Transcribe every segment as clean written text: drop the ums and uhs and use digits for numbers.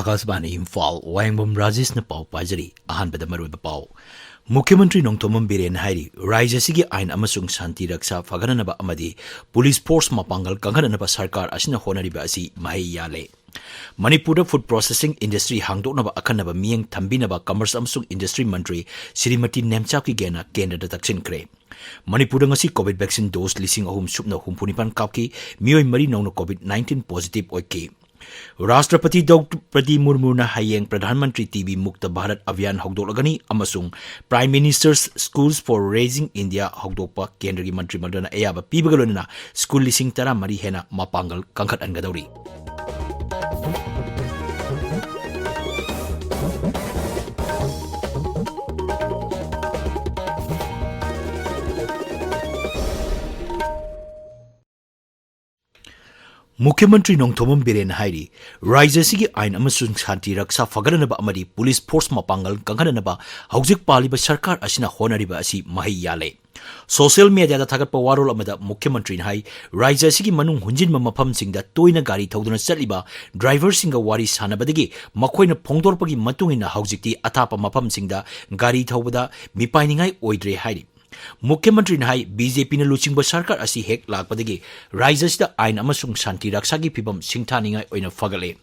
Akasbani Imphal, Wahengbam Rajesh na pau pajari, ahan bada maruba pau. Mukhyamantri Nongthomam Biren Hairi, Raijasigi Ain Amasung Shanti Raksa Fagananaba Amadi, Police Force Mapangal Kanganaba Sarkar Asina Honariba Asi Mahi Yale. Manipur food processing industry hangdoknaba akanaba miyeng thambinaba commerce amsung industry mantri Srimati Nemchapki gena kendra da taksin kre. Manipur ngasi COVID vaccine dose lising ahum supna humpunipan kapki miyoi mari nongno COVID-19 positive oike. Rashtrapati Draupadi Murmu na hayeng Pradhan Mantri TV Mukta Bharat Abhiyan hogdolagani amasung Prime Minister's Schools for Raising India hogdokpa kendragi mantri mandana ayaba pibagalona school lising tara mari hena mapangal kangkhat angadori. Mukhyamantri Nongthomam Biren Hairi, Raijasigi Ain Amasung Shanti Raksa Faganaba Amadi, Police Force Mapangal, Ganganaba, Haujik Paliba Sarkar Asina Honariba Asi Mahi Yale. Social media da Tagapa Warol Amada Mukhyamantri Hai, Raijasigi Manung Hunjin Mamapam Sing da Toina Gari Toduna Saliba, Driver Singa Wari Sanabadigi, Makoina Pongdorpagi Matungina Haujikti Atapa Mapam Sing da, Gari Tobada, Mipainingai Oidre Hairi. Mukhyamantri Nahai BJP na luchingba sarkar asi hek lakpadagi Raijasida Ain amasung Shanti Raksagi pibam singthaningai oina fagale.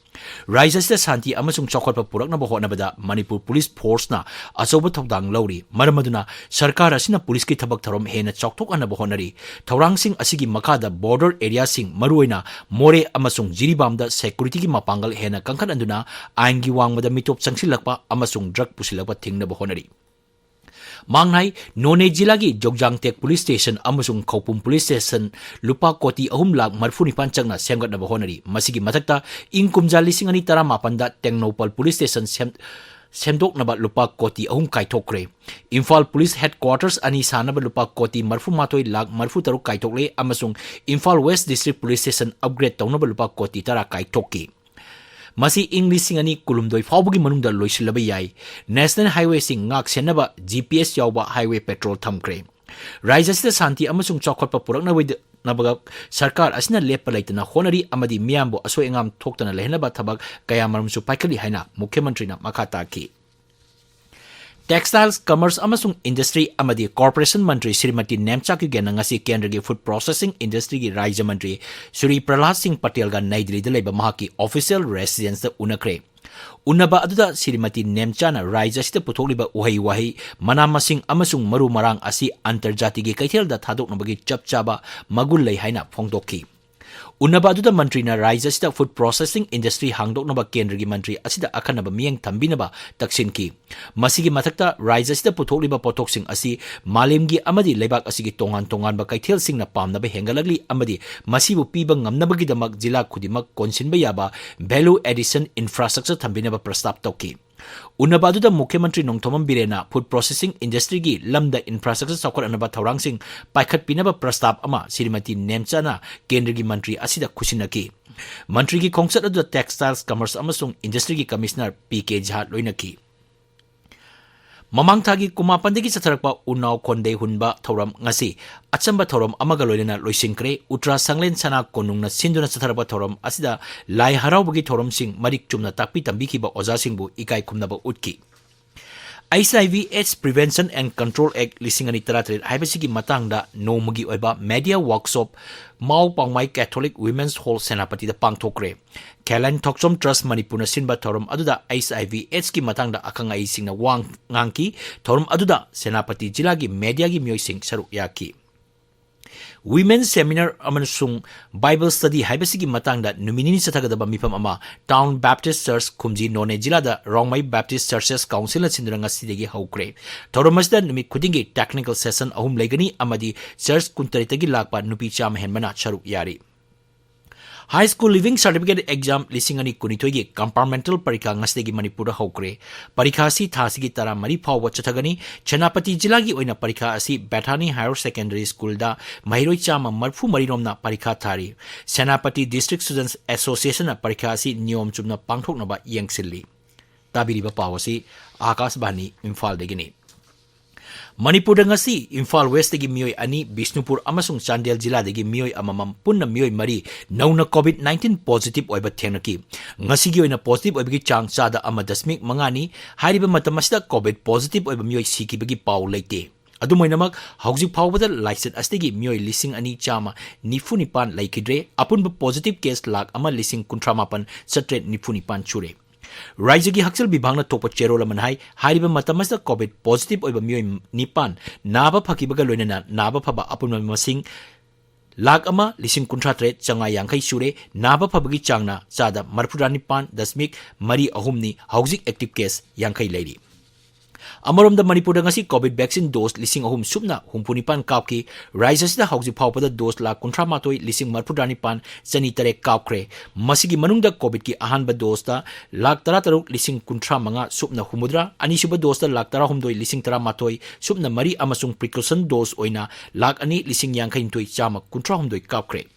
Raijasida Shanti amasung chokholpa puraknaba hotnabada Manipur Police Force na achoba thokdang lauri maramaduna sarkar asina police ki thabak tharom hena chokthok anaba honari thorang sing asigi makada border area sing maruina more amasung jiribamda security ki mapangal hena kangkhan anduna ain gi wangmada mitop changsilakpa amasung drug pusilakpa thingnaba honari. Mangnai None Jilagi Jogjangte Police Station Amasung Kaupum Police Station Lupa Koti Ahum Lak Marfuni Panchangna Semgat na Bahonari Masigi Matakta Inkumja Lisingani Tara Mapanda Tengnopal Police Station Semdok Nabat Lupa Koti Ahum Kaitokre Imphal Police Headquarters Ani Sanaba Lupa Koti Marfu Matoi Lak Marfu Taru Kaitokle Amasung Imphal West District Police Station Upgrade Taunaba Lupa Koti Tara Kaitoki Masi English singani kulumdoi fawbugi manungda loisilaba yai National Highway sing ngak senaba GPS yawba highway petrol thamkre Raijasida Shanti amasung chokholpa purakna wid nabaga sarkar asina lepa laitana honari amadi miyambo aso engam thoktana lehnaba thabak kaya maramsu paikali haina Mukhyamantri na makata ki Textiles, Commerce amasung Industry amadi Corporation Mantri Srimati Nemchapki gena ngasi kendragi food processing industry gi Raija Mantri Shri Prahlad Singh Patel ga Nai Delhi da leiba mahaki official residence da unakre. Unaba aduda Srimati Nemchana Raija sida putholiba uhai manamasing amasung maru marang asi antarjati gi kaithel da thadok nabagi chapchaba magul lei haina phongdokki. Unaba aduda mantri na Raijasida food processing industry hangdok naba kendragi mantri asida akanaba miyeng thambinaba taksinki. Masigi mathakta Raijasida putholiba potoksing asi malemgi amadi leibak asigi tongan ba kaithel singna pamnaba hengalagli amadi masibu piba ngamnabagidamak jila khudimak konsinba yaba value addition infrastructure thambinaba prastab tawki. Unabaduda Mukhyamantri Nongthomam Birena food processing industry gi lamda infrastructure chawkhat anaba thorang sing paikhat pinaba prastab ama Srimati Nemchana kendragi mantri asida khusinaki. Mantri gi khongsat aduda textiles commerce amasung industry gi commissioner PK Jha loinaki. Mamang thagi kumapandagi satharakpa unaw khonde hunba thoram ngasi achamba thoram amaga loinana loisingkre Utra Sanglen Sana konungna sinduna satharakpa thoram asida lai haraubagi thoram sing marik chumna takpi tambikiba oja singbu ikai khumnaba utki HIV/AIDS Prevention and Control Act Lisingani Taratret Haibasigi Matangda Nomagi Oiba Media Workshop Mau Pangmai Catholic Women's Hall Senapati da Pangthokre Kalan Toksom Trust Manipur Sinba Thorum Aduda HIV/AIDS ki Matangda Akangai Singna Wang Ngangki Thorum Aduda Senapati Jilagi Media gi Myoy Sing Saruk Yaki Women's Seminar amasung Bible Study haibasigi matangda numinini sathagadaba mifam ama Town Baptist Church Khumji None Jilada Rongmai Baptist Churches Council na sinduranga sidegi haukre Thorumasda numit khudingi technical session ahum legani amadi church kuntaritagi lakpa nupi cham henmana charuk yari High School Living Certificate Exam Lisingani Kunitogi Compartmental Parika Ngasdegi Manipura Hokre Parika si Thasigi Tara Mari Pawa Chatagani Chanapati Jilagi Oina Parika asi Bethany Higher Secondary School da Mahiroi Chama Marfu Mariromna Parika Thari Senapati District Students Association na Parika asi Niyom Chumna Pangthoknaba Yengsilli Tabiriba Pawasi Akasbani Imphal degini Manipur ngasi Imphal West gi mioi ani Bishnupur amasung Chandel jila gi mioi amamam punna mioi mari nauna COVID-19 positive oiba thenaki ngasi gi oina positive oiba gi chang chada amadasmik mangani hariba matamasda COVID positive oiba mioi siki bagi pau leite adumoinamak hauji phawbada license astegi mioi lising ani chama nifunipan laikidre apunba positive case lak ama lising kuntramapan satre nifunipan chure Raja gi Haksal Bibhangna topa cherola manhai hariba matamasta COVID positive oiba mioi nipan naba phakibaga loinana naba phaba apunma masing lag ama lising kuntratre changa yangkai sure naba phabagi changna chada marfura nipan dasmik mari ahumni haujik active case yangkai leiri Amarom da Manipur ngasi COVID vaccine dose lising ahum subna humpunipan kapki Raja sida hauji phawpada dose la kuntra matoi lising marfudani pan chani tare kapkre masigi manungda COVID ki ahanba dose ta lak tara taruk lising kuntra manga subna humudra ani suba dose ta lak tara humdoi lising tara matoi subna mari amasung precaution dose oina lak ani lising yangkai ntoi chama kuntra humdoi kapkre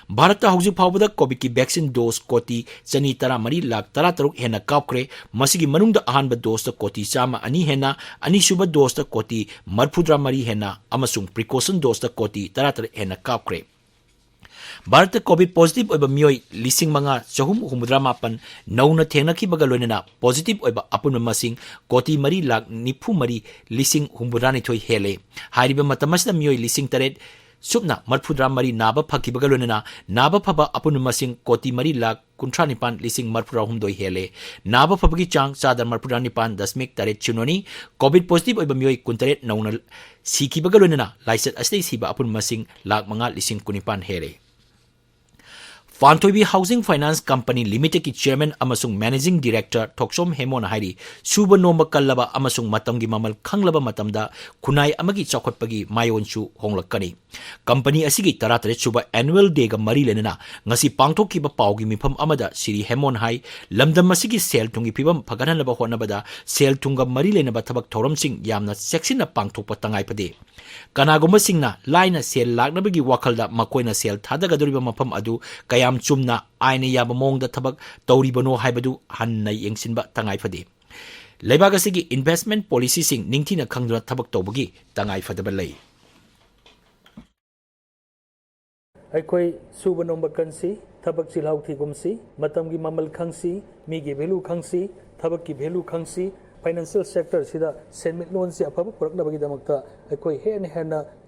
Bharat hauji phawbada COVID ki vaccine dose koti chani tara mari lak tara taruk hena kapkre masigi manungda ahanba dose ta koti chama ani hena ani suba dose ta koti marfudra mari hena amasung precaution dose ta koti tara tar hena kapkre Bharat COVID positive oiba mioi lising manga chahum humudra mapan nauna thenaki baga loinana positive oiba apun masing koti mari lak nipu mari lising humburani thoi hele hariba matamasda mioi lising taret Subna marfudra mari naba phaki bagalonena naba phaba apun masing koti mari lak kuntra nipan lising marfudra humdoi hele naba phabagi chang chadar marfudra nipan dasmik taret chunoni COVID positive oiba mioi kuntaret nauna siki bagalonena license astei siba apun masing lak manga lising kunipan hele Fantoibi Housing Finance Company Limited ki Chairman amasung Managing Director Thoksom Hemon Hairi Suba Nomba Kallaba amasung matamgi mamal khanglaba matamda kunai amagi chawkhatpagi mayonchu honglakani Company asigi taratare suba annual day ga mari lenana ngasi pangthokkiba pawgi mifam amada Siri Hemon Hai lamdam asigi sel tungi pibam phagananaba honabada sel tunga mari lenaba thabak thoramsing yamna seksina pangthokpa tangai pade Kanagoma singna laina sel laknabagi wakalda makoina sel thadagadoriba mafam adu kayam chumna aina yaba mongda thabak tauribano haibadu hanna yengsinba tangai phade Lebaga sigi investment policy sing ningthina khangduna thabak tawbagi tangai phadaba lei Aikoi suba nomba kansi thabak silhau thigumsi matamgi mamal khangsi migi value khangsi thabak ki value khangsi financial sector sida senmit loan si afaba puraknabagi damakta aikoi hen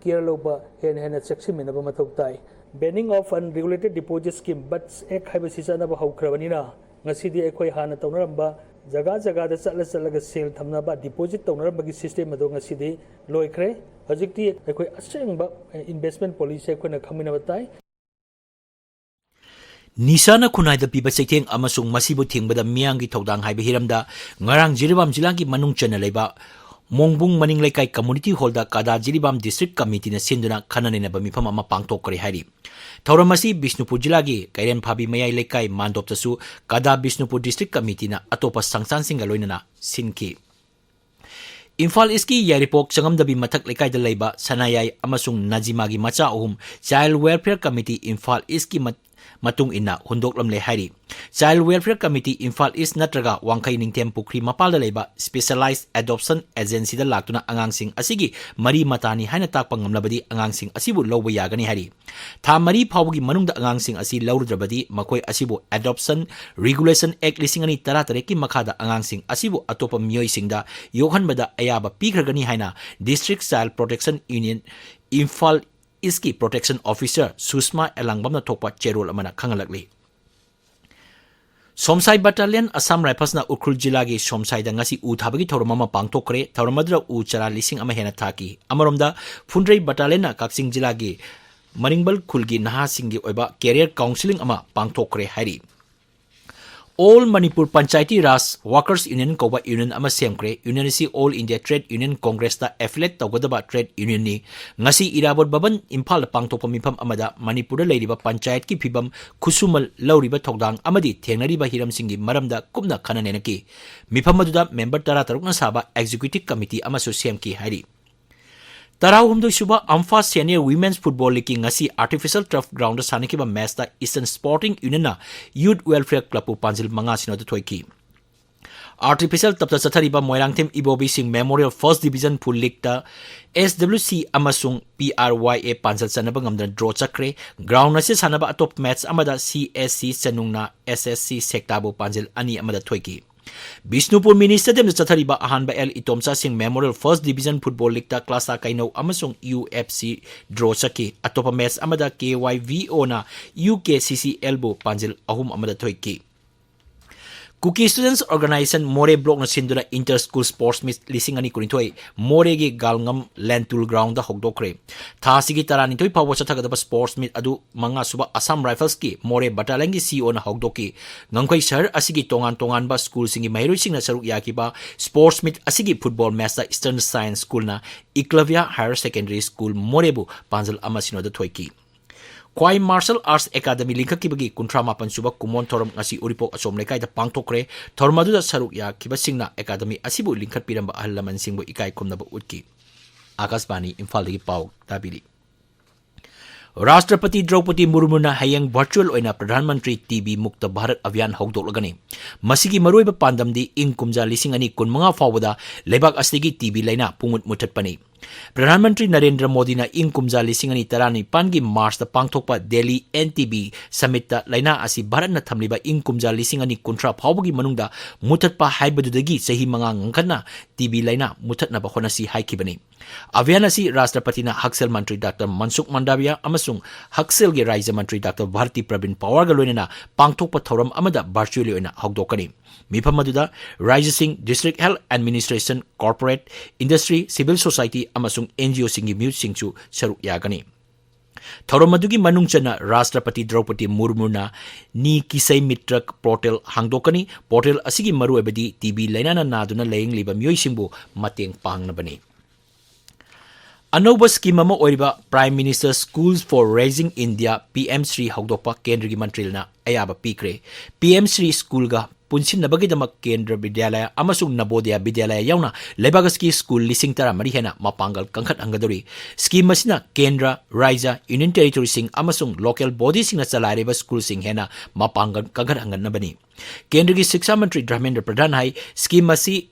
care loba hen cheksimina ba mathok tai banning of unregulated deposit scheme but ek haiba sisana ba haukrabanina ngasidi aikoi hana tawnaramba jaga da chatlaga sale thamnaba deposit tawnarambagi system ado ngasidi loikre hojikti aikoi asengba investment policy aikoi na khamina batai Nisana kunai da piba seiteng amasung masibu thingbada miyangi thodang haiba hiramda ngarang Jiribam jilangi manung chana leiba Mongbung maning lekai community hall da kada Jiribam district committee na sinduna khananena ba mifam ama pangthokre hari Thauramasi Bishnupur jilagi Kairen phabi mayai lekai mandoptasu kada Bishnupur district committee na atopa sangsan singa loinana sinki Imphal iski yaripok changamdabi mathak lekai da leiba sanayai amasung Najimagi macha ohum child welfare committee Imphal iski matung ina hundoklam le hari Child Welfare Committee Imphal East natraga Wangkai Ningtem Pukri mapalda leiba Specialized Adoption Agency da laktuna angangsing asigi mari matani haina takpa ngamlabadi angangsing asibu lawba yagani hari tha mari phawgi manungda angangsing asi lawrudrabadi makoi asibu Adoption Regulation Act lisingani taratare ki makhada angangsing asibu atopa miyoi singda yokhanbada ayaba pikragani haina District Child Protection Union Imphal Iski Protection Officer Susma Elangbam na thokpa cherol amana khangalakli Somsai Battalion Assam Rifles na Ukrul Jilagi Somsai da ngasi u thabagi thoromama pangthokre thoromadra u chara lising ama hena thaki amaromda Phundrei Battalion na Kaksing Jilagi Maringbal Khulgi naha singgi oiba career counseling ama pangthokre hari All Manipur Panchayati Raj Workers Union Koba Union ama semkre Union si All India Trade Union Congress ta affiliate tawgadaba Trade Union ni ngasi irabot baban Imphal pangthokpa mifam amada Manipur leiriba panchayat ki phibam khusumal lauriba thokdang amadi thengnariba hiram singi maramda kumna khananenaki mifam aduda member 13 na saba executive committee ama so semki hari Tarahumdo Suba Amfa Senior Women's Football League ngasi artificial turf ground sanikiba match ta Eastern Sporting Union na Youth Welfare Club panjil manga sino thoiki Artificial tapta chathariba Moirangthim Ibobi Singh Memorial First Division Pool League ta SWC amasung PRYA pansal sanaba ngamdana draw chakre ground ase sanaba atop match amada CSC chanungna SSC sektabu pansal ani amada thoiki Bisnupur Mini Stadium chathariba ahanba L Itomcha Singh Memorial First Division Football League ta klasa kaino amasung UFC draw chaki atopa match amada KYVO na UKCCL bu pansal ahum amada thoiki Cookie Students Organization More Block na sinduna Inter School Sports Meet lising ani kunitoi More gi galngam Lentul Ground da hogdokre tha sigi tarani toi pawa chathagadaba sports meet adu manga suba Assam Rifles ki More Battalion gi CEO na hogdoki ngangkhoi shahar asigi tongan ba school singi mairoi singna saruk yakiba sports meet asigi football match da Eastern Science School na Iklavya Higher Secondary School Morebu panjal amasino da thoiki Kwai Martial Arts Academy lingka kibagi kuntra mapan suba kumon thoram ngasi uripok asom lekai da pangtokre thormadu da saruk ya kiba singna academy asibu lingkat piramba ahlaman singbo ikai kumnaba utki Akashbani Imphal dagi pau tabili Rashtrapati Draupadi Murmu na hayang virtual oina Pradhan Mantri TB Mukta Bharat Abhiyan hogdoklagani masigi maroiba pandamdi ing kumja lising ani kun mga fawada lebak asigi TB laina pungut mutatpani Pradhan Mantri Narendra Modi na ing kumja lising ani tarani pangi March ta pangthokpa Delhi NTB Summit ta laina asi Bharat na thamliba ing kumja lising ani kuntra phawbagi manungda mutatpa haibadudagi sahi mga ngangkana TB laina mutatnaba honasi haikibani Abhiyan asi Rashtrapati na Haksel Mantri Dr. Mansukh Mandavia amasung Haksel ge Raija Mantri Dr. Bharti Pravin Pawar ga loinana pangthokpa thoram amada virtually oina hogdokani mifam aduda Raija Singh District Health Administration Corporate Industry Civil Society amasung NGO singi mute singchu saruk yagani thoram adugi manung chana Rashtrapati Draupadi Murmu na ni kisai mitrak portal hangdokani portal asigi maru ebadi TB lainana naduna laying liba miyoi singbu mateng pangnabani Anova scheme ama oiriba Prime Minister Schools for Raising India PM3 hogdokpa Kendra gi Mantril na ayaba pikre PM3 school ga punsin nabagi damak Kendra Vidyalaya amasung Navodaya Vidyalaya yauna Lebagaski school lising tara mari hena mapangal kangkhat angadori scheme masina Kendra Raija Union Territory sing amasung local body sing na chalaiba school sing hena mapangal kangkhat angan nabani Kendra gi Shiksha Mantri Dharmendra Pradhan hai scheme masi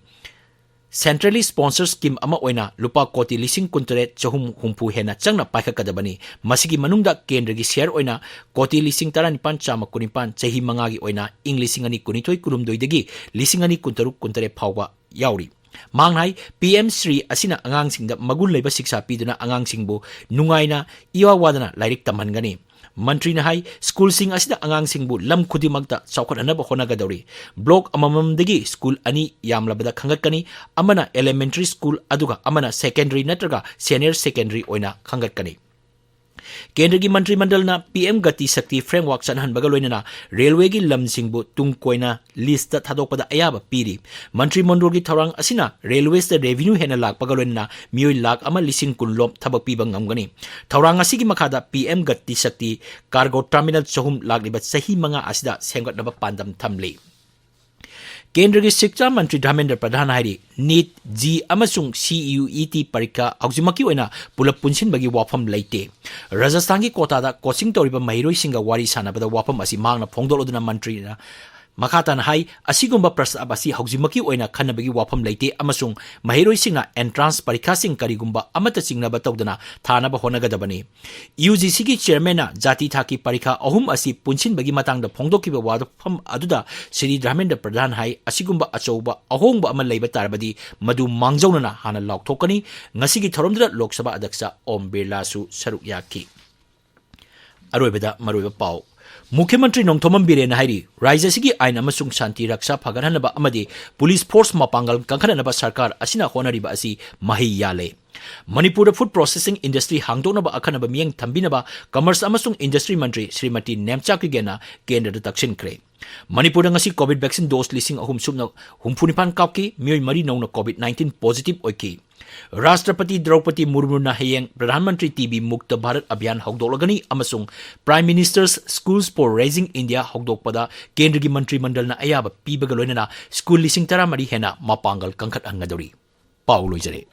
Centrally sponsored scheme ama oina lupa koti lising kuntret chahum humpu hena changna paikakadabani masigi manungda kendra gi share oina koti lising taranipan chama kunipan chahi mangagi oina ing lising ani kunitoi kurumdoi dagi lising ani kuntaruk kuntare phawba yauri mangnai PM3 asina angang singda magul leiba siksa piduna angang singbu nungaina iwa wadana lairik tamhangani Mantri na hai school sing asida angang singbu lam khudimagta chawkhanaba honagadori block amamamdagi school ani yamlabada khangatkani amana elementary school aduga amana secondary natraga senior secondary oina khangatkani Kendra gi Mantri Mandal na PM Gati Shakti Framework chanhan bagaloina na railway gi lam singbu tungkoina list ta thadokpada ayaba piri Mantri Mandal gi thorang asina railways the revenue hena lak bagaloina na mioi lak ama lising kunlom thabak piba ngamgani thorang asigi makhada PM Gati Shakti cargo terminal chahum lakliba sahi manga asida senggatnaba pandam thamli Kendra gi Shiksha Mantri Dharmendra Pradhan hairi NEET G amasung CUET parikha aujimaki oina pulap punsin bagi wafam leite Rajasthan gi kota da coaching toriba mairoi singa wari sanabada wafam asi mangna phongdoloduna mantri na Makatan hai asigumba prasa abasi haujimaki oina khanabagi wafam leite amasung mairoi singa entrance parikha sing karigumba amata singnaba tawdana thanaba honagadabani UGC gi chairman na jati thaki parikha ahum asi punsin bagi matangda phongdokiba wadafam aduda Sri Dharmendra Pradhan hai asigumba achouba ahongba ama leiba tarbadi madu mangjaunana hana laukthokani ngasigi thoromdra Lok Sabha Adyaksha Om Birla su saruk yaki aroibada maroiba pau Mukhyamantri Nongthomam Biren hairi Raija sigi ain amasung shanti raksha phagarhanaba amadi police force mapangal kangkhanaba sarkar asina honariba asi mahi yale Manipur food processing industry hangdonaba akhanaba miyang thambinaba commerce amasung industry mantri Srimati Nemchak gena kendra takshin kre Manipur ngasi covid vaccine dose lising ahum sumna humphunipan kapki miyoi mari nongna covid 19 positive oiki Rashtrapati Draupadi Murmu na hayang Pradhan Mantri TB Mukta Bharat Abhiyan hogdolagani amasung Prime Minister's Schools for Raising India hogdokpada Kendra gi Mantri Mandal na ayaba pibaga loinana school lising taramari hena mapangal kangkhat angadori Paulo jare